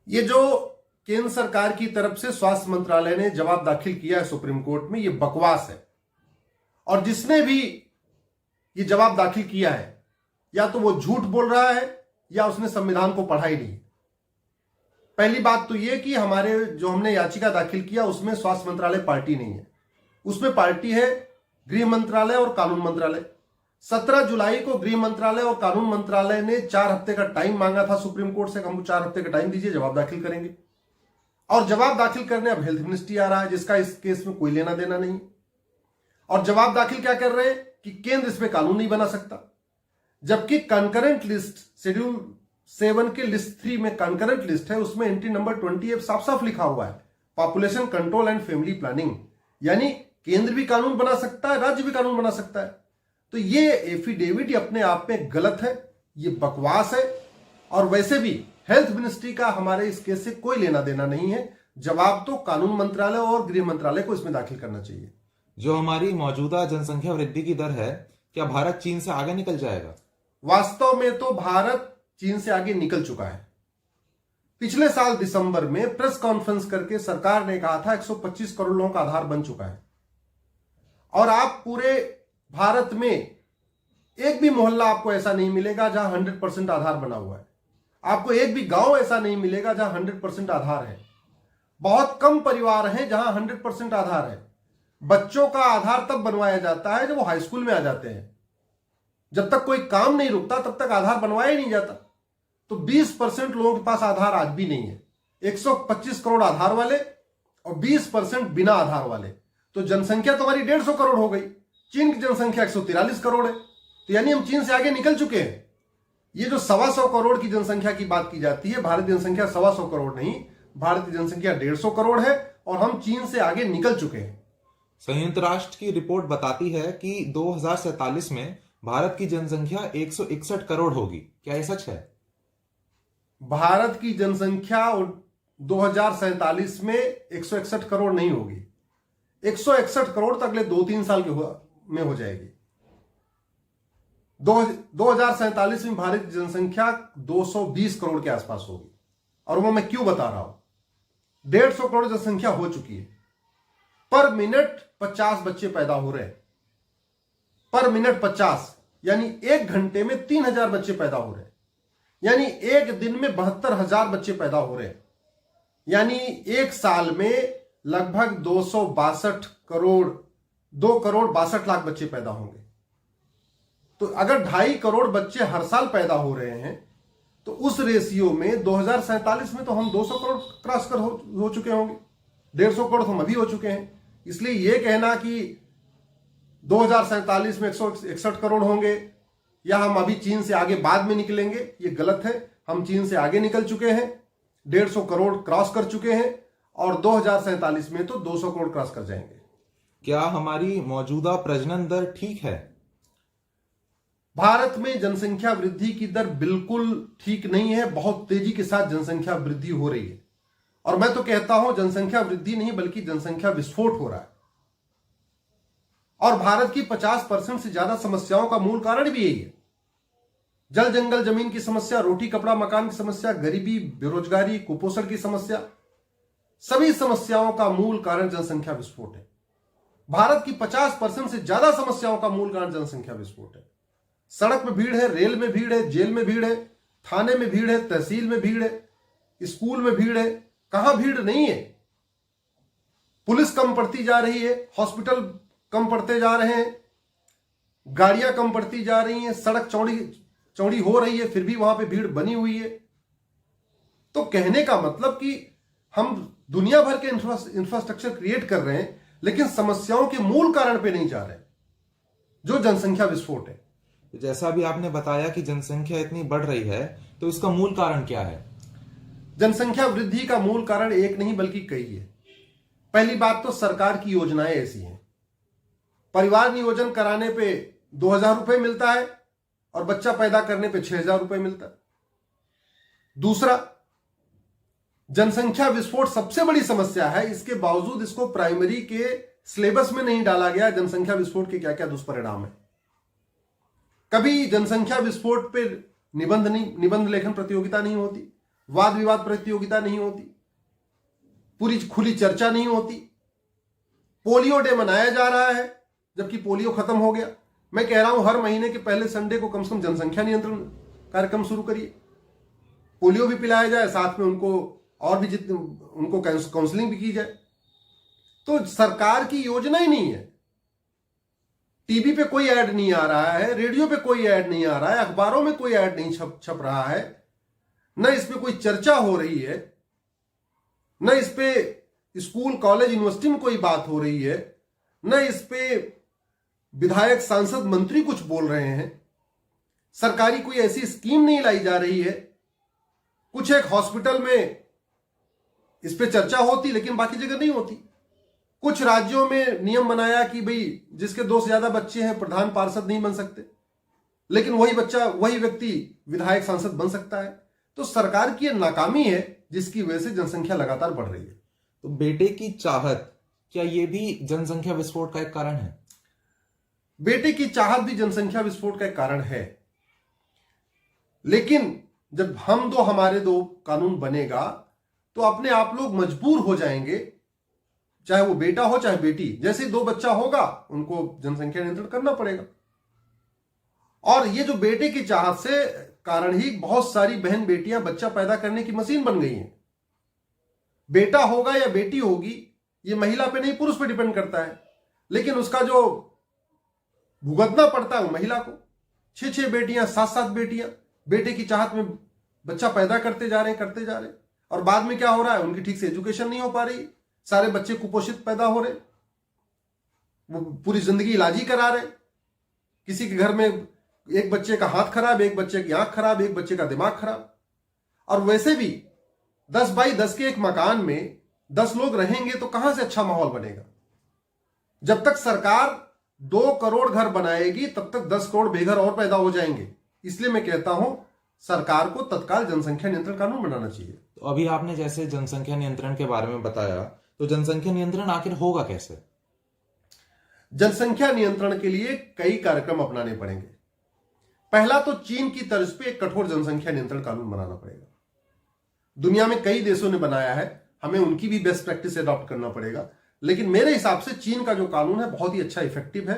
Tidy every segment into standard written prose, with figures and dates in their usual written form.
ये जो केंद्र सरकार की तरफ से स्वास्थ्य मंत्रालय ने जवाब दाखिल किया है सुप्रीम कोर्ट में, ये बकवास है। और जिसने भी ये जवाब दाखिल किया है या तो वो झूठ बोल रहा है या उसने संविधान को पढ़ा ही नहीं। पहली बात तो ये कि हमारे जो हमने याचिका दाखिल किया उसमें स्वास्थ्य मंत्रालय पार्टी नहीं है, उसमें पार्टी है गृह मंत्रालय और कानून मंत्रालय। 17 जुलाई को गृह मंत्रालय और कानून मंत्रालय ने 4 हफ्ते का टाइम मांगा था सुप्रीम कोर्ट से, हमको 4 हफ्ते का टाइम दीजिए, जवाब दाखिल करेंगे। और जवाब दाखिल करने अब हेल्थ मिनिस्ट्री आ रहा है जिसका इस केस में कोई लेना देना नहीं। और जवाब दाखिल क्या कर रहे हैं कि केंद्र इसमें कानून नहीं बना सकता, जबकि कंकरेंट लिस्ट शेड्यूल 7 के लिस्ट 3 में कंकरेंट लिस्ट है, उसमें एंट्री नंबर 20 साफ साफ लिखा हुआ है population control and family planning, यानी केंद्र भी कानून बना सकता है, राज्य भी कानून बना सकता है। तो ये एफिडेविट अपने आप में गलत है, ये बकवास है। और वैसे भी हेल्थ मिनिस्ट्री का हमारे इस केस से कोई लेना देना नहीं है। जवाब तो कानून मंत्रालय और गृह मंत्रालय को इसमें दाखिल करना चाहिए। जो हमारी मौजूदा जनसंख्या वृद्धि की दर है, क्या भारत चीन से आगे निकल जाएगा? वास्तव में तो भारत चीन से आगे निकल चुका है। पिछले साल दिसंबर में प्रेस कॉन्फ्रेंस करके सरकार ने कहा था 125 करोड़ लोगों का आधार बन चुका है। और आप पूरे भारत में एक भी मोहल्ला आपको ऐसा नहीं मिलेगा जहां 100% आधार बना हुआ है। आपको एक भी गांव ऐसा नहीं मिलेगा जहां 100% आधार है। बहुत कम परिवार हैं जहां 100% आधार है। बच्चों का आधार तब बनवाया जाता है जब वो हाई स्कूल में आ जाते हैं। जब तक कोई काम नहीं रुकता तब तक आधार बनवाया ही नहीं जाता। तो 20% लोगों के पास आधार आज भी नहीं है। 125 करोड़ आधार वाले और 20% बिना आधार वाले, तो जनसंख्या तो हमारी 150 करोड़ हो गई। चीन की जनसंख्या 143 करोड़ है, तो यानी हम चीन से आगे निकल चुके हैं। ये जो 125 करोड़ की जनसंख्या की बात की जाती है, भारत की जनसंख्या 125 करोड़ नहीं, भारत की जनसंख्या 150 करोड़ है और हम चीन से आगे निकल चुके हैं। संयुक्त राष्ट्र की रिपोर्ट बताती है कि 2047 में भारत की जनसंख्या 161 करोड़ होगी। क्या ये सच है? भारत की जनसंख्या 2047 में 161 करोड़ नहीं होगी, 161 करोड़ तक अगले 2-3 साल में हो जाएगी। 2047 में भारत की जनसंख्या 220 करोड़ के आसपास होगी। और वो मैं क्यों बता रहा हूं, 150 करोड़ जनसंख्या हो चुकी है। पर मिनट 50 बच्चे पैदा हो रहे हैं, पर मिनट 50, यानी 1 घंटे में 3000 बच्चे पैदा हो रहे हैं, यानी एक दिन में 72,000 बच्चे पैदा हो रहे हैं, यानी एक साल में लगभग 262 करोड़ 2 करोड़ 62 लाख बच्चे पैदा होंगे। तो अगर 2.5 करोड़ बच्चे हर साल पैदा हो रहे हैं तो उस रेशियो में 2047 में तो हम 200 करोड़ क्रॉस कर हो चुके होंगे, 150 करोड़ तो हम अभी हो चुके हैं। इसलिए यह कहना कि 2047 में 161 करोड़ होंगे या हम अभी चीन से आगे बाद में निकलेंगे, ये गलत है। हम चीन से आगे निकल चुके हैं, 150 करोड़ क्रॉस कर चुके हैं और 2047 में तो 200 करोड़ क्रॉस कर जाएंगे। क्या हमारी मौजूदा प्रजनन दर ठीक है? भारत में जनसंख्या वृद्धि की दर बिल्कुल ठीक नहीं है। बहुत तेजी के साथ जनसंख्या वृद्धि हो रही है और मैं तो कहता हूं जनसंख्या वृद्धि नहीं बल्कि जनसंख्या विस्फोट हो रहा है। और भारत की 50% से ज्यादा समस्याओं का मूल कारण भी यही है। जल जंगल जमीन की समस्या, रोटी कपड़ा मकान की समस्या, गरीबी, बेरोजगारी, कुपोषण की समस्या, सभी समस्याओं का मूल कारण जनसंख्या विस्फोट है। भारत की 50% से ज्यादा समस्याओं का मूल कारण जनसंख्या विस्फोट है। सड़क में भीड़ है, रेल में भीड़ है, जेल में भीड़ है, थाने में भीड़ है, तहसील में भीड़ है, स्कूल में भीड़ है, कहां भीड़ नहीं है। पुलिस कम पड़ती जा रही है, हॉस्पिटल कम पड़ते जा रहे हैं, गाड़ियां कम पड़ती जा रही हैं, सड़क चौड़ी हो रही है, फिर भी वहां पे भीड़ बनी हुई है। तो कहने का मतलब कि हम दुनिया भर के इंफ्रास्ट्रक्चर क्रिएट कर रहे हैं लेकिन समस्याओं के मूल कारण पे नहीं जा रहे, जो जनसंख्या विस्फोट है। जैसा भी आपने बताया कि जनसंख्या इतनी बढ़ रही है, तो इसका मूल कारण क्या है? जनसंख्या वृद्धि का मूल कारण एक नहीं बल्कि कई है। पहली बात तो सरकार की योजनाएं ऐसी हैं, परिवार नियोजन कराने पे 2000 रुपए मिलता है और बच्चा पैदा करने पे 6000 रुपए मिलता है। दूसरा, जनसंख्या विस्फोट सबसे बड़ी समस्या है, इसके बावजूद इसको प्राइमरी के सिलेबस में नहीं डाला गया जनसंख्या विस्फोट के क्या क्या दुष्परिणाम है। कभी जनसंख्या विस्फोट पे निबंध लेखन प्रतियोगिता नहीं होती, वाद विवाद प्रतियोगिता नहीं होती, पूरी खुली चर्चा नहीं होती। पोलियो डे मनाया जा रहा है जबकि पोलियो खत्म हो गया। मैं कह रहा हूं हर महीने के पहले संडे को कम से कम जनसंख्या नियंत्रण कार्यक्रम शुरू करिए, पोलियो भी पिलाया जाए, साथ में उनको और भी जितने उनको काउंसलिंग भी की जाए। तो सरकार की योजना ही नहीं है। टीवी पे कोई ऐड नहीं आ रहा है, रेडियो पे कोई ऐड नहीं आ रहा है, अखबारों में कोई ऐड नहीं छप रहा है, न इस पे कोई चर्चा हो रही है, न इस पे स्कूल कॉलेज यूनिवर्सिटी में कोई बात हो रही है, न इस पे विधायक सांसद मंत्री कुछ बोल रहे हैं। सरकारी कोई ऐसी स्कीम नहीं लाई जा रही है। कुछ एक हॉस्पिटल में इस पे चर्चा होती लेकिन बाकी जगह नहीं होती। कुछ राज्यों में नियम बनाया कि भाई जिसके 2 से ज्यादा बच्चे हैं प्रधान पार्षद नहीं बन सकते, लेकिन वही व्यक्ति विधायक सांसद बन सकता है। तो सरकार की यह नाकामी है जिसकी वजह से जनसंख्या लगातार बढ़ रही है। तो बेटे की चाहत, क्या यह भी जनसंख्या विस्फोट का एक कारण है? बेटे की चाहत भी जनसंख्या विस्फोट का एक कारण है, लेकिन जब हम दो हमारे दो कानून बनेगा तो अपने आप लोग मजबूर हो जाएंगे, चाहे वो बेटा हो चाहे बेटी, जैसे ही 2 बच्चा होगा उनको जनसंख्या नियंत्रण करना पड़ेगा। और ये जो बेटे की चाहत से कारण ही बहुत सारी बहन बेटियां बच्चा पैदा करने की मशीन बन गई हैं। बेटा होगा या बेटी होगी ये महिला पे नहीं पुरुष पे डिपेंड करता है, लेकिन उसका जो भुगतना पड़ता है वो महिला को। 6 बेटियां 7 बेटियां बेटे की चाहत में बच्चा पैदा करते जा रहे हैं, और बाद में क्या हो रहा है, उनकी ठीक से एजुकेशन नहीं हो पा रही, सारे बच्चे कुपोषित पैदा हो रहे, वो पूरी जिंदगी इलाज ही करा रहे। किसी के घर में एक बच्चे का हाथ खराब, एक बच्चे की आंख खराब, एक बच्चे का दिमाग खराब। और वैसे भी 10 बाई 10 के एक मकान में 10 लोग रहेंगे तो कहां से अच्छा माहौल बनेगा। जब तक सरकार 2 करोड़ घर बनाएगी तब तक 10 करोड़ बेघर और पैदा हो जाएंगे। इसलिए मैं कहता हूं सरकार को तत्काल जनसंख्या नियंत्रण कानून बनाना चाहिए। तो अभी आपने जैसे जनसंख्या नियंत्रण के बारे में बताया, तो जनसंख्या नियंत्रण आखिर होगा कैसे? जनसंख्या नियंत्रण के लिए कई कार्यक्रम अपनाने पड़ेंगे। पहला तो चीन की तर्ज पे एक कठोर जनसंख्या नियंत्रण कानून बनाना पड़ेगा। दुनिया में कई देशों ने बनाया है, हमें उनकी भी बेस्ट प्रैक्टिस अडॉप्ट करना पड़ेगा। लेकिन मेरे हिसाब से चीन का जो कानून है बहुत ही अच्छा, इफेक्टिव है,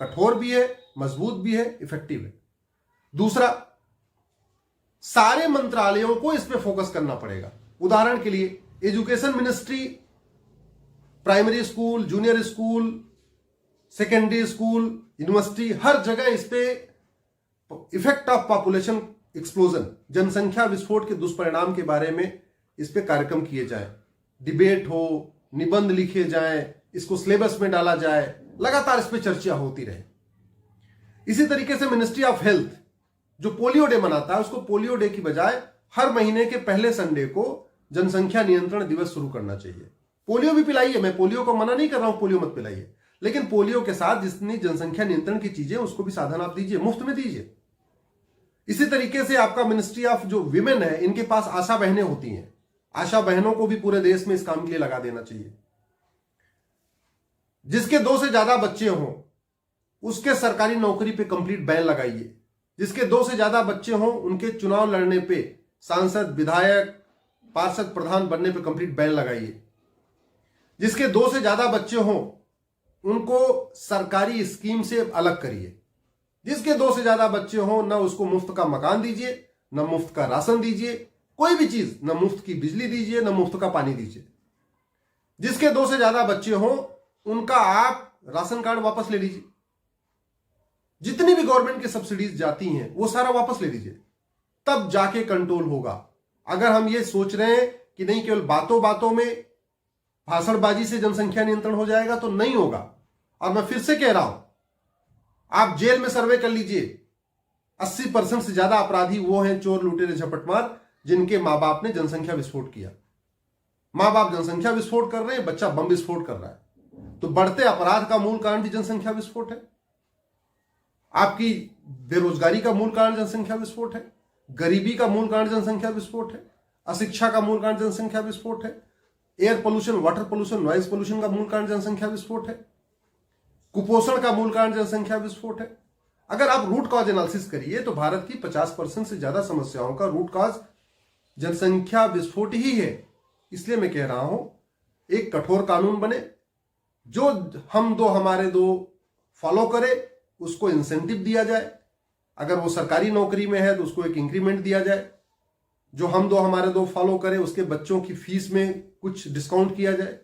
कठोर भी है, मजबूत भी है, इफेक्टिव है। दूसरा, सारे मंत्रालयों को इस पे फोकस करना पड़ेगा। उदाहरण के लिए education ministry, primary school, junior school, secondary school, university, हर जगह इस पे इफेक्ट ऑफ पॉपुलेशन एक्सप्लोजन, जनसंख्या विस्फोट के दुष्परिणाम के बारे में इस पे कार्यक्रम किए जाए, डिबेट हो, निबंध लिखे जाए, इसको सिलेबस में डाला जाए, लगातार इस पे चर्चा होती रहे। इसी तरीके से मिनिस्ट्री ऑफ हेल्थ जो पोलियो डे मनाता है, उसको पोलियो डे की बजाय हर महीने के पहले संडे को जनसंख्या नियंत्रण दिवस शुरू करना चाहिए। पोलियो भी पिलाइए, मैं पोलियो को मना नहीं कर रहा हूं, पोलियो मत पिलाइए, लेकिन पोलियो के साथ जितनी जनसंख्या नियंत्रण की चीजें उसको भी साधन आप दीजिए, मुफ्त में दीजिए। इसी तरीके से आपका मिनिस्ट्री ऑफ जो विमेन है, इनके पास आशा बहनें होती हैं, आशा बहनों को भी पूरे देश में इस काम के लिए लगा देना चाहिए। जिसके 2 से ज्यादा बच्चे हों उसके सरकारी नौकरी पे कंप्लीट बैन लगाइए। जिसके 2 से ज्यादा बच्चे हों उनके चुनाव लड़ने पे, सांसद, विधायक, पार्षद, प्रधान बनने पे कंप्लीट बैन लगाइए। जिसके 2 से ज्यादा बच्चे हों उनको सरकारी स्कीम से अलग करिए। जिसके 2 से ज्यादा बच्चे हों ना उसको मुफ्त का मकान दीजिए, ना मुफ्त का राशन दीजिए, कोई भी चीज, ना मुफ्त की बिजली दीजिए, ना मुफ्त का पानी दीजिए। जिसके 2 से ज्यादा बच्चे हों उनका आप राशन कार्ड वापस ले लीजिए। जितनी भी गवर्नमेंट की सब्सिडीज जाती हैं वो सारा वापस ले लीजिए, तब जाके कंट्रोल होगा। अगर हम ये सोच रहे हैं कि नहीं केवल बातों बातों में भाषणबाजी से जनसंख्या नियंत्रण हो जाएगा, तो नहीं होगा। और मैं फिर से कह रहा हूं, आप जेल में सर्वे कर लीजिए, 80% से ज्यादा अपराधी वो हैं, चोर, लुटेरे, झपटमार, जिनके मां बाप ने जनसंख्या विस्फोट किया। मां बाप जनसंख्या विस्फोट कर रहे हैं, बच्चा बम विस्फोट कर रहा है। तो बढ़ते अपराध का मूल कारण भी जनसंख्या विस्फोट है। आपकी बेरोजगारी का मूल कारण जनसंख्या विस्फोट है, गरीबी का मूल कारण जनसंख्या विस्फोट है, अशिक्षा का मूल कारण जनसंख्या विस्फोट है, air pollution, water pollution, noise pollution का मूल कारण जनसंख्या विस्फोट है, कुपोषण का मूल कारण जनसंख्या विस्फोट है। अगर आप रूट कॉज एनालिसिस करिए तो भारत की 50% से ज्यादा समस्याओं का रूट कॉज जनसंख्या विस्फोट ही है। इसलिए मैं कह रहा हूं एक कठोर कानून बने, जो हम दो हमारे दो फॉलो करे, उसको इंसेंटिव दिया जाए। अगर वो सरकारी नौकरी में है तो उसको एक इंक्रीमेंट दिया जाए। जो हम दो हमारे दो फॉलो करे उसके बच्चों की फीस में कुछ डिस्काउंट किया जाए,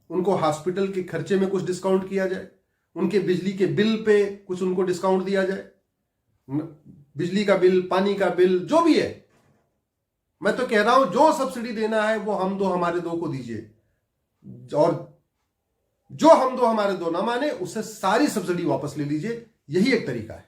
उनको हॉस्पिटल के खर्चे में कुछ डिस्काउंट किया जाए, उनके बिजली के बिल पे कुछ उनको डिस्काउंट दिया जाए। बिजली का बिल, पानी का बिल, जो भी है, मैं तो कह रहा हूं जो सब्सिडी देना है वो हम दो हमारे दो को दीजिए, और जो हम दो हमारे दो ना माने उससे सारी सब्सिडी वापस ले लीजिए। यही एक तरीका है।